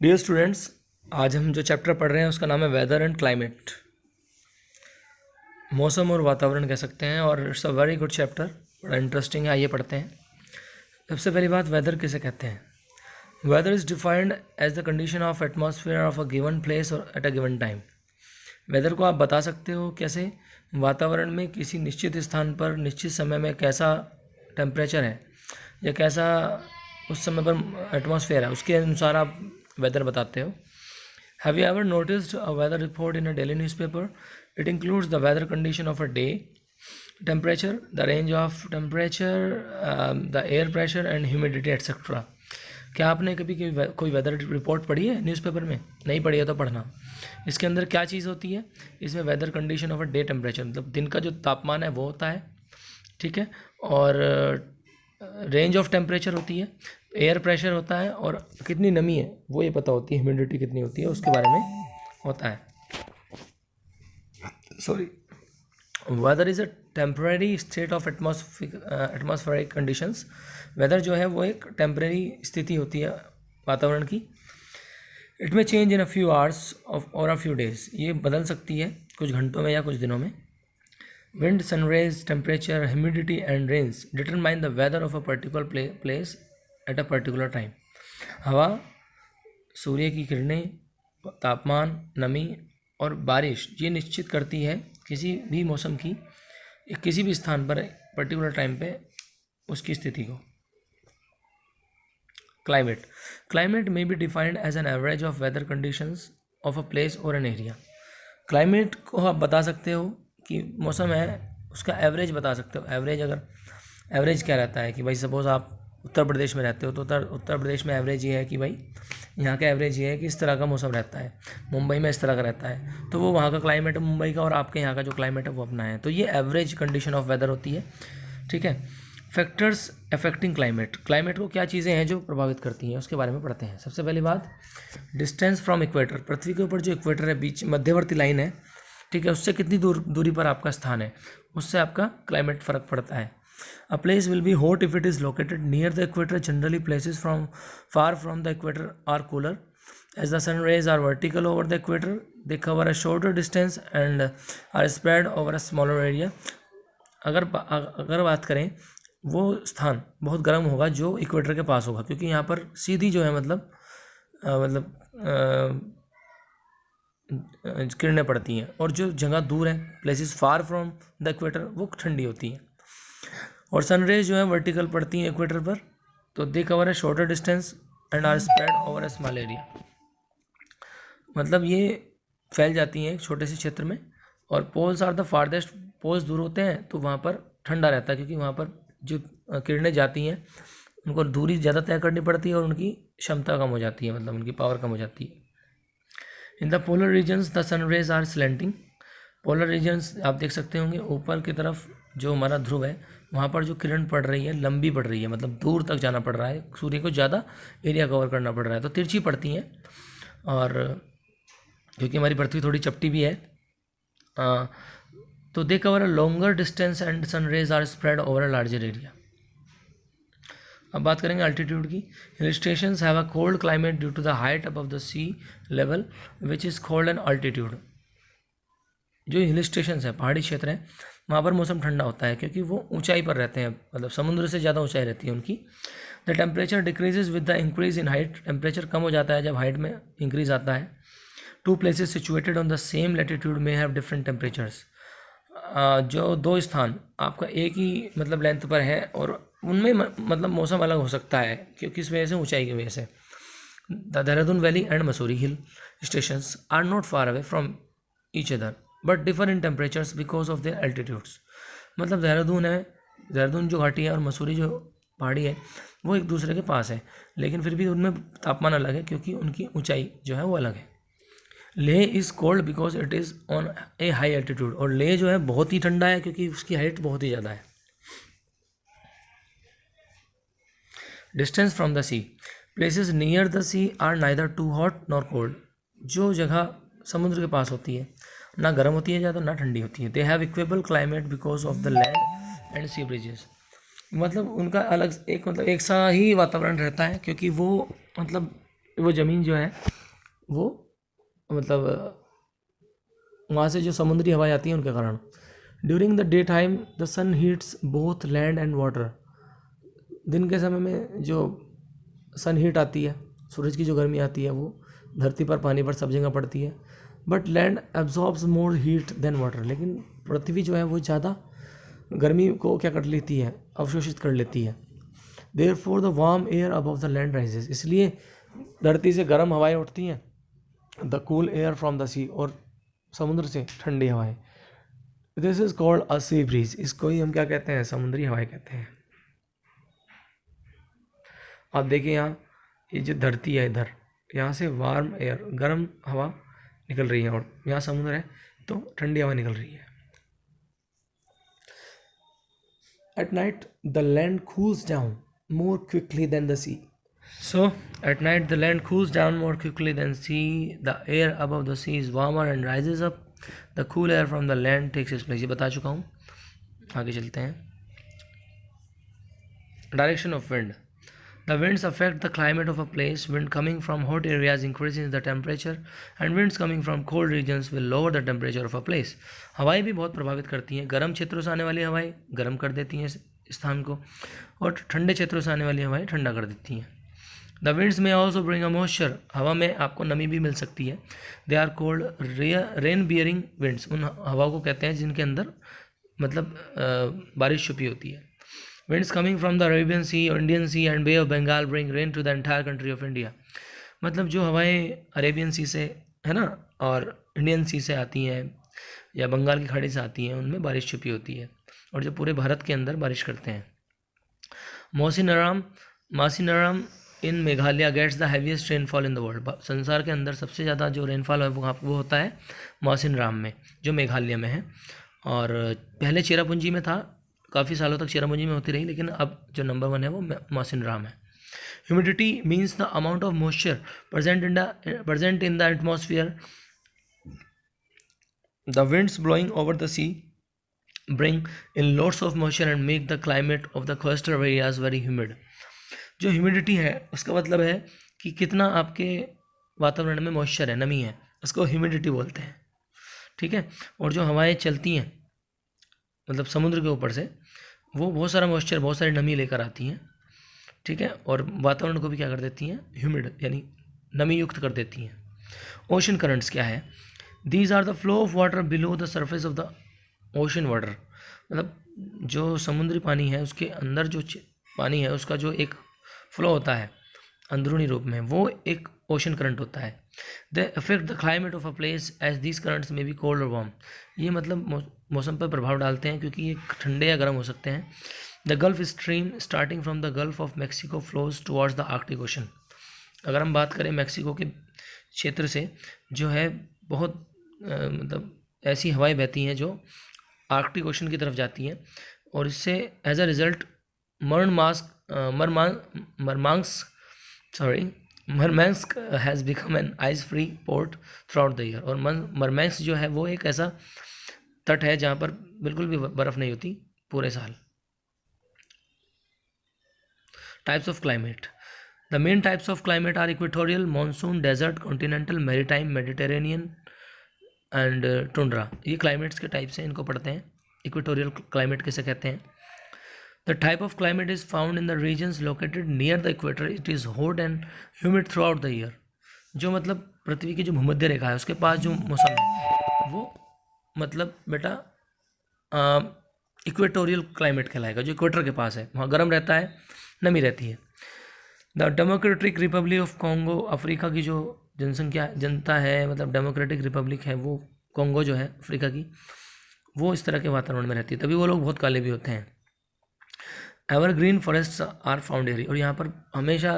Dear students, आज हम जो चैप्टर पढ़ रहे हैं उसका नाम है वेदर एंड क्लाइमेट। मौसम और वातावरण कह सकते हैं, और it's a very good chapter, बड़ा इंटरेस्टिंग है। आइए पढ़ते हैं। सबसे पहली बात, वेदर किसे कहते हैं। Weather is defined as the condition of atmosphere of a given place और at a given time. Weather को आप बता सकते हो कैसे, वातावरण में किसी निश्चित स्थान पर निश्चित समय में कैसा टेम्परेचर है या कैसा उस समय पर एटमॉस्फेयर है, उसके अनुसार आप वेदर बताते हो। Have you ever noticed a weather report in a daily newspaper? It includes the weather condition of a day, temperature, the range of temperature, the air pressure and humidity, etc. क्या आपने कभी कोई weather report पढ़ी है newspaper में? नहीं पढ़ी है तो पढ़ना। इसके अंदर क्या चीज़ होती है, इसमें weather condition of a day temperature, मतलब दिन का जो तापमान है वो होता है, ठीक है, और रेंज ऑफ टेम्परेचर होती है, एयर प्रेशर होता है, और कितनी नमी है वो ये पता होती है, ह्यूमिडिटी कितनी होती है उसके बारे में होता है। Sorry, weather is a temporary state of atmospheric conditions. Weather जो है वो एक टेम्परेरी स्थिति होती है वातावरण की। इट में change in a few hours of और अ फ्यू डेज, ये बदल सकती है कुछ घंटों में या कुछ दिनों में। Wind, sun rays, temperature, humidity and rains determine the weather of a particular place at a particular time. हवा, सूर्य की किरणें, तापमान, नमी और बारिश ये निश्चित करती है किसी भी मौसम की किसी भी स्थान पर पर्टिकुलर टाइम पे उसकी स्थिति को। Climate climate may be defined as an average of weather conditions of a place or an area. Climate को आप बता सकते हो कि मौसम है उसका एवरेज बता सकते हो। एवरेज, अगर एवरेज क्या रहता है कि भाई सपोज़ आप उत्तर प्रदेश में रहते हो तो उत्तर प्रदेश में एवरेज ये है कि भाई यहाँ का एवरेज ये है कि इस तरह का मौसम रहता है। मुंबई में इस तरह का रहता है, तो वो वहाँ का क्लाइमेट है मुंबई का, और आपके यहाँ का जो क्लाइमेट है वो अपना है। तो ये एवरेज कंडीशन ऑफ वेदर होती है, ठीक है। फैक्टर्स अफेक्टिंग क्लाइमेट, क्लाइमेट को क्या चीज़ें हैं जो प्रभावित करती हैं उसके बारे में पढ़ते हैं। सबसे पहली बात, डिस्टेंस फ्रॉम इक्वेटर, पृथ्वी के ऊपर जो इक्वेटर है, बीच मध्यवर्ती लाइन है, ठीक है, उससे कितनी दूरी पर आपका स्थान है, उससे आपका क्लाइमेट फ़र्क पड़ता है। A place will be hot if it is located near the equator. Generally places far from the equator are cooler as the sun rays are vertical over the equator, they cover a shorter distance and are spread over a smaller area. अगर बात करें, वो स्थान बहुत गर्म होगा जो equator के पास होगा, क्योंकि यहाँ पर सीधी जो है मतलब किरणें पड़ती हैं, और जो जगह दूर है, places far from the equator, वो ठंडी होती हैं। और सनरेज जो है वर्टिकल पड़ती हैं इक्वेटर पर, तो they cover a shorter distance and are spread over a small area, मतलब ये फैल जाती हैं एक छोटे से क्षेत्र में। और poles are the farthest, poles दूर होते हैं तो वहाँ पर ठंडा रहता है, क्योंकि वहाँ पर जो किरणें जाती हैं उनको दूरी ज़्यादा तय करनी पड़ती है और उनकी क्षमता कम हो जाती है, मतलब उनकी पावर कम हो जाती है। In the polar regions the sun rays are slanting. Polar regions आप देख सकते होंगे, ऊपर की तरफ जो हमारा ध्रुव है वहाँ पर जो किरण पड़ रही है लंबी पड़ रही है, मतलब दूर तक जाना पड़ रहा है, सूर्य को ज़्यादा एरिया कवर करना पड़ रहा है, तो तिरछी पड़ती हैं। और क्योंकि हमारी पृथ्वी थोड़ी चपटी भी है, तो they cover a longer distance and sun rays are spread over a larger area. अब बात करेंगे अल्टीट्यूड की। Hill stations have a cold climate due to the height above the sea level which is cold an altitude. जो hill stations है, पहाड़ी क्षेत्र हैं, वहाँ पर मौसम ठंडा होता है क्योंकि वो ऊंचाई पर रहते हैं, मतलब समुद्र से ज़्यादा ऊंचाई रहती है उनकी। The temperature decreases with the increase in height, temperature कम हो जाता है जब हाइट में इंक्रीज आता है। Two places situated on the same latitude में हैव डिफरेंट टेम्परेचर्स। जो दो स्थान आपका एक ही मतलब लेंथ पर है और उनमें मतलब मौसम अलग हो सकता है, क्योंकि इस वजह से ऊंचाई की वजह से। The Dehradun valley and Mussoorie hill stations are not far away from each other but differ in temperatures because of their altitudes. मतलब देहरादून जो घाटी है और मसूरी जो पहाड़ी है वो एक दूसरे के पास है, लेकिन फिर भी उनमें तापमान अलग है क्योंकि उनकी ऊंचाई जो है वो अलग है। Leh is cold because it is on A high altitude, और लेह जो है बहुत ही ठंडा है क्योंकि उसकी हाइट बहुत ही ज़्यादा है। Distance from the sea, places near the sea are neither too hot nor cold. जो जगह समुद्र के पास होती है ना गर्म होती है ज़्यादा ना ठंडी होती है। They have equable climate because of the land and sea breezes, मतलब उनका अलग एक मतलब एक सा ही वातावरण रहता है क्योंकि वो मतलब वो ज़मीन जो है वो मतलब वहाँ से जो समुद्री हवाएं आती हैं उनके कारण। During the day time the sun heats both land and water. दिन के समय में जो सन हीट आती है, सूरज की जो गर्मी आती है वो धरती पर, पानी पर, सब जगह पड़ती है। But land absorbs more heat than water. लेकिन पृथ्वी जो है वो ज़्यादा गर्मी को क्या कर लेती है, अवशोषित कर लेती है। Therefore the warm air above the land rises. इसलिए धरती से गर्म हवाएं उठती हैं। The cool air from the sea, और समुद्र से ठंडी हवाएं। This is called a sea breeze. इसको ही हम क्या कहते हैं, समुद्री हवाएं कहते हैं। आप देखिए यहाँ ये जो धरती है, इधर यहाँ से वार्म एयर, गर्म हवा निकल रही है, और यहाँ समुद्र है तो ठंडी हवा निकल रही है। At night the land cools down more quickly than the sea. So at night the land cools down more quickly than sea. The air above the sea is warmer and rises up. The cool air from the land takes its place. ये बता चुका हूँ, आगे चलते हैं। Direction of wind. The winds affect the climate of a place. Wind coming from hot areas increases the temperature, and winds coming from cold regions will lower the temperature of a place. हवाएं भी बहुत प्रभावित करती हैं। गर्म क्षेत्रों से आने वाली हवाएं गर्म कर देती हैं स्थान को, और ठंडे क्षेत्रों से आने वाली हवाएं ठंडा कर देती हैं। The winds may also bring a moisture. हवा में आपको नमी भी मिल सकती है। They are cold rain bearing winds. उन हवा को कहते हैं जिनके अंदर मतलब बारिश छुपी होती है। Winds coming from the Arabian sea, Indian sea and bay of Bengal bring rain to the entire country of India. मतलब जो हवाएं अरेबियन सी से है ना, और इंडियन सी से आती हैं या बंगाल की खाड़ी से आती हैं, उनमें बारिश छुपी होती है, और जो पूरे भारत के अंदर बारिश करते हैं। Mawsynram in Meghalaya gets the heaviest rainfall in the world. संसार के अंदर सबसे ज़्यादा जो रेनफॉल है वो होता है मासीनराम में, जो मेघालय में है। और पहले चेरापूंजी में था, काफ़ी सालों तक चेरापूंजी में होती रही, लेकिन अब जो नंबर 1 है वो मासीनराम है। Humidity means the amount of moisture present in the atmosphere. The winds blowing over the sea bring in lots of moisture and make the climate of the coastal areas very humid. जो humidity है उसका मतलब है कि कितना आपके वातावरण में मॉइस्चर है, नमी है, उसको ह्यूमिडिटी बोलते हैं। ठीक है। और जो हवाएं चलती हैं मतलब समुद्र के ऊपर से, वो बहुत सारा मॉइस्चर, बहुत सारी नमी लेकर आती हैं। ठीक है। और वातावरण को भी क्या कर देती हैं, ह्यूमिड यानी नमी युक्त कर देती हैं। ओशन करंट्स क्या है? These are the flow of water below the surface of the ocean water. मतलब जो समुद्री पानी है उसके अंदर जो पानी है उसका जो एक फ्लो होता है अंदरूनी रूप में, वो एक ओशन करंट होता है। They affect the climate of a place as these currents may be cold और वार्म। ये मतलब मौसम पर प्रभाव डालते हैं क्योंकि ये ठंडे या गर्म हो सकते हैं। The gulf stream starting from the gulf of Mexico flows towards the Arctic ocean. अगर हम बात करें मैक्सिको के क्षेत्र से, जो है बहुत मतलब ऐसी हवाएं बहती हैं जो आर्कटिक ओशन की तरफ जाती हैं, और इससे as a result Murmansk has become an ice free port throughout the year. और मरमांस्क जो है वो एक ऐसा तट है जहाँ पर बिल्कुल भी बर्फ़ नहीं होती पूरे साल। Types of climate. The main types of climate are equatorial, monsoon, desert, continental, maritime, Mediterranean and tundra. ये climates के types हैं, इनको पढ़ते हैं। Equatorial climate किसे कहते हैं? The type of climate is found in the regions located near the equator. It is hot and humid throughout the year. जो मतलब पृथ्वी की जो भूमध्य रेखा है उसके पास जो मौसम है वो मतलब बेटा इक्वेटोरियल क्लाइमेट कहलाएगा। जो इक्वेटर के पास है वहाँ गर्म रहता है, नमी रहती है। The democratic Republic of Congo, Africa की जो जनता है मतलब डेमोक्रेटिक रिपब्लिक है वो कॉन्गो जो है अफ्रीका की, वो इस तरह के वातावरण में रहती है, तभी वो लोग बहुत काले भी होते हैं। Evergreen forest are found area, और यहाँ पर हमेशा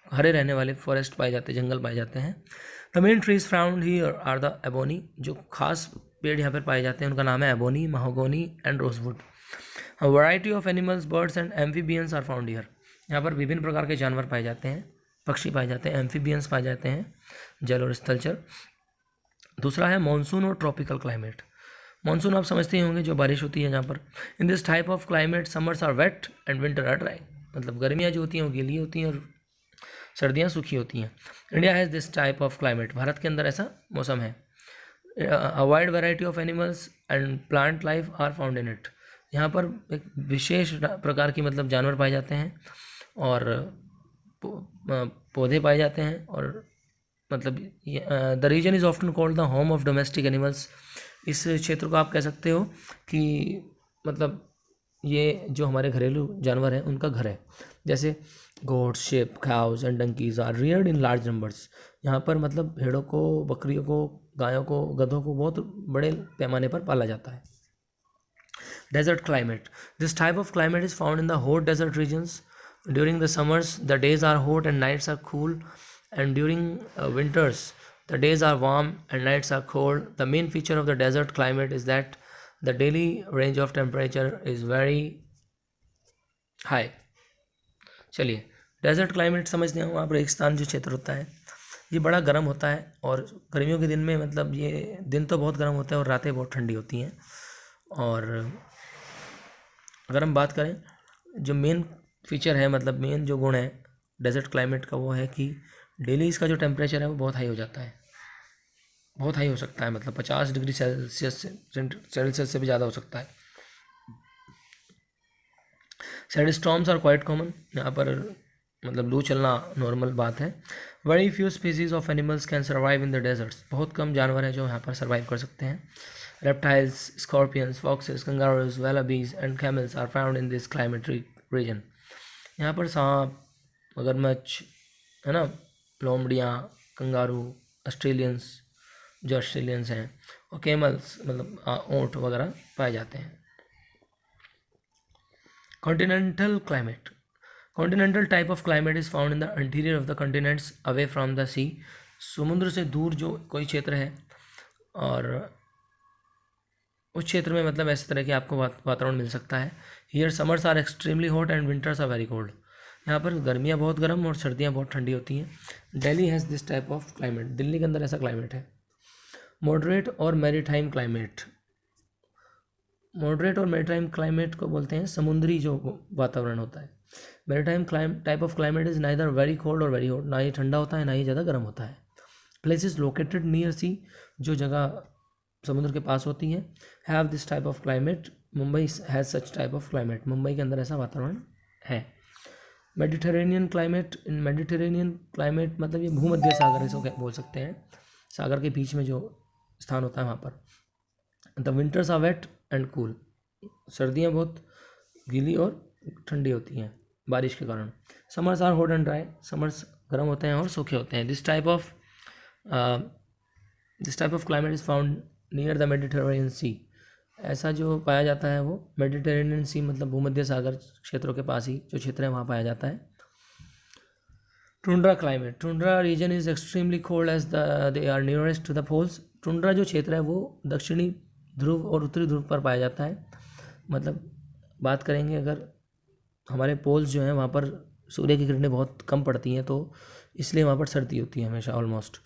हरे रहने वाले फॉरेस्ट पाए जाते हैं, जंगल पाए जाते हैं। The main trees found here are the ebony, जो खास पेड़ यहाँ पर पाए जाते हैं उनका नाम है ebony, mahogany and rosewood. Variety of animals, birds and amphibians are found here. यहाँ पर विभिन्न प्रकार के जानवर पाए जाते हैं, पक्षी पाए जाते हैं, एम्फीबियंस पाए जाते हैं, जल और स्थलचर। दूसरा है मॉनसून और ट्रॉपिकल क्लाइमेट। मॉनसून आप समझते ही होंगे, जो बारिश होती है जहाँ पर। In this type of climate summers are wet and winter are dry. मतलब गर्मियाँ जो होती हैं वो गीली होती हैं और सर्दियाँ सूखी होती हैं। India has this type of climate, भारत के अंदर ऐसा मौसम है। A wide variety of animals and plant life are found in it, यहाँ पर एक विशेष प्रकार की मतलब जानवर पाए जाते हैं और पौधे पाए जाते हैं, और मतलब the region is often called the home of domestic animals, इस क्षेत्र को आप कह सकते हो कि मतलब ये जो हमारे घरेलू जानवर हैं उनका घर है। जैसे goats, sheep, cows and donkeys are reared in large numbers, यहाँ पर मतलब भेड़ों को, बकरियों को, गायों को, गधों को बहुत बड़े पैमाने पर पाला जाता है। Desert climate. This type of climate is found in the hot desert regions. During the summers, the days are hot and nights are cool, and during winters, the days are warm and nights are cold. The main feature of the desert climate is that the daily range of temperature is very high. चलिए, desert climate समझते हैं। वहाँ पर रेगिस्तान जो क्षेत्र होता है ये बड़ा गर्म होता है, और गर्मियों के दिन में मतलब ये दिन तो बहुत गर्म होता है और रातें बहुत ठंडी होती हैं। और अगर हम बात करें जो मेन फीचर है, मतलब मेन जो गुण है डेजर्ट क्लाइमेट का, वो है कि डेली इसका जो टेम्परेचर है वो बहुत हाई हो जाता है, बहुत हाई हो सकता है, मतलब 50 डिग्री सेल्सियस से भी ज़्यादा हो सकता है। Sand storms are quite common, यहाँ पर मतलब लू चलना नॉर्मल बात है। Very few species of animals can survive in the deserts, बहुत कम जानवर हैं जो यहाँ पर सर्वाइव कर सकते हैं। Reptiles, scorpions, foxes, kangaroos, wallabies and camels are found in this climatic region. यहाँ पर सांप, मगरमच्छ है ना, लोमड़ियाँ, कंगारू, ऑस्ट्रेलियंस जो ऑस्ट्रेलियंस हैं, और कैमल्स मतलब ऊँट वगैरह पाए जाते हैं। Continental climate. Continental type of climate is found in the interior of the continents away from the sea, समुद्र से दूर जो कोई क्षेत्र है और उस क्षेत्र में मतलब ऐसे तरह के आपको वातावरण मिल सकता है। Here summers are extremely hot and winters are very cold, यहाँ पर गर्मियाँ बहुत गर्म और सर्दियाँ बहुत ठंडी होती हैं। Delhi has this type of climate, Delhi के अंदर ऐसा क्लाइमेट है। मॉडरेट और मैरीटाइम क्लाइमेट. मॉडरेट और मैरीटाइम क्लाइमेट को बोलते हैं समुद्री जो वातावरण होता है. Maritime type of climate is neither very cold और वेरी हॉट, ना ही ठंडा होता है ना ही ज़्यादा गर्म होता है. प्लेसेस लोकेटेड नियर सी, जो जगह समुद्र के पास होती हैं, have this type of climate. Mumbai has such type of climate, Mumbai के अंदर ऐसा वातावरण है. Mediterranean climate. In Mediterranean climate मतलब ये भूमध्य सागर इसको बोल सकते हैं, सागर के बीच में जो स्थान होता है वहाँ पर. The winters are wet and cool, सर्दियाँ बहुत गीली और ठंडी होती हैं बारिश के कारण. Summers are hot and dry, summers गर्म होते हैं और सूखे होते हैं. This type of climate is found near the Mediterranean sea. ऐसा जो पाया जाता है वो मेडिटेरेनियन सी मतलब भूमध्य सागर क्षेत्रों के पास ही जो क्षेत्र है वहाँ पाया जाता है. Tundra climate. Tundra region is extremely cold as they are nearest to the poles. Tundra जो क्षेत्र है वो दक्षिणी ध्रुव और उत्तरी ध्रुव पर पाया जाता है. मतलब बात करेंगे अगर हमारे पोल्स जो हैं वहाँ पर सूर्य की किरणें बहुत कम पड़ती हैं, तो इसलिए वहाँ पर सर्दी होती है हमेशा ऑलमोस्ट.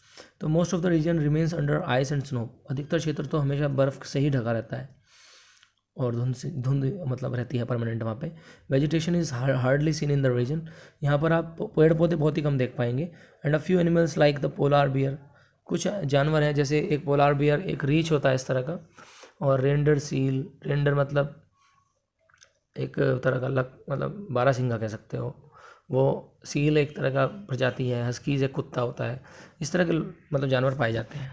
तो most of the region remains under ice and snow. अधिकतर क्षेत्र तो हमेशा बर्फ़ से ही ढका रहता है और धुंध मतलब रहती है परमानेंट वहाँ पे. Vegetation is hardly seen in the region. यहाँ पर आप पेड़ पौधे बहुत ही कम देख पाएंगे. And a few animals like the polar bear. कुछ जानवर हैं जैसे एक पोलार बियर, एक रीछ होता है इस तरह का, और रेंडर सील. रेंडर मतलब एक तरह का मतलब बारहसिंगा कह सकते हो. वो सील एक तरह का प्रजाति है. हस्कीज एक कुत्ता होता है. इस तरह के मतलब जानवर पाए जाते हैं.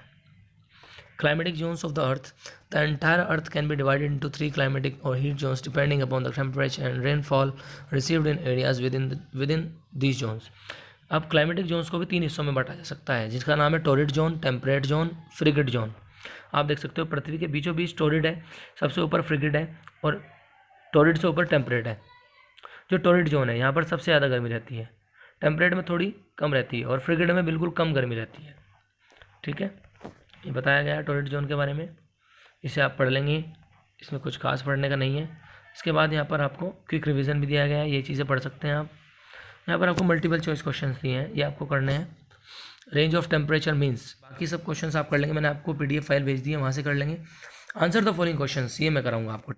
Climatic zones of the earth. The entire earth can be divided into 3 climatic or heat zones depending upon the temperature and rainfall received in areas within these zones. अब क्लाइमेटिक जोन्स को भी 3 हिस्सों में बांटा जा सकता है, जिसका नाम है torrid zone, temperate zone, frigid zone. आप देख सकते हो पृथ्वी के बीचों बीच टोरिड है, सबसे ऊपर फ्रिगिड है और टोरिड से ऊपर टेम्परेट है. जो टोरिड जोन है यहाँ पर सबसे ज़्यादा गर्मी रहती है, टेम्परेट में थोड़ी कम रहती है और फ्रिगिड में बिल्कुल कम गर्मी रहती है. ठीक है, ये बताया गया है टोरिड जोन के बारे में. इसे आप पढ़ लेंगे, इसमें कुछ खास पढ़ने का नहीं है. इसके बाद यहाँ पर आपको क्विक रिवीजन भी दिया गया है, ये चीज़ें पढ़ सकते हैं आप. यहाँ पर आपको मल्टीपल चॉइस क्वेश्चंस दिए हैं, ये आपको करने हैं. रेंज ऑफ टेम्परेचर मीन्स, बाकी सब क्वेश्चंस आप कर लेंगे, मैंने आपको PDF फाइल भेज दी है, वहाँ से कर लेंगे. आंसर द फॉलोइंग क्वेश्चंस, ये मैं कराऊंगा आपको.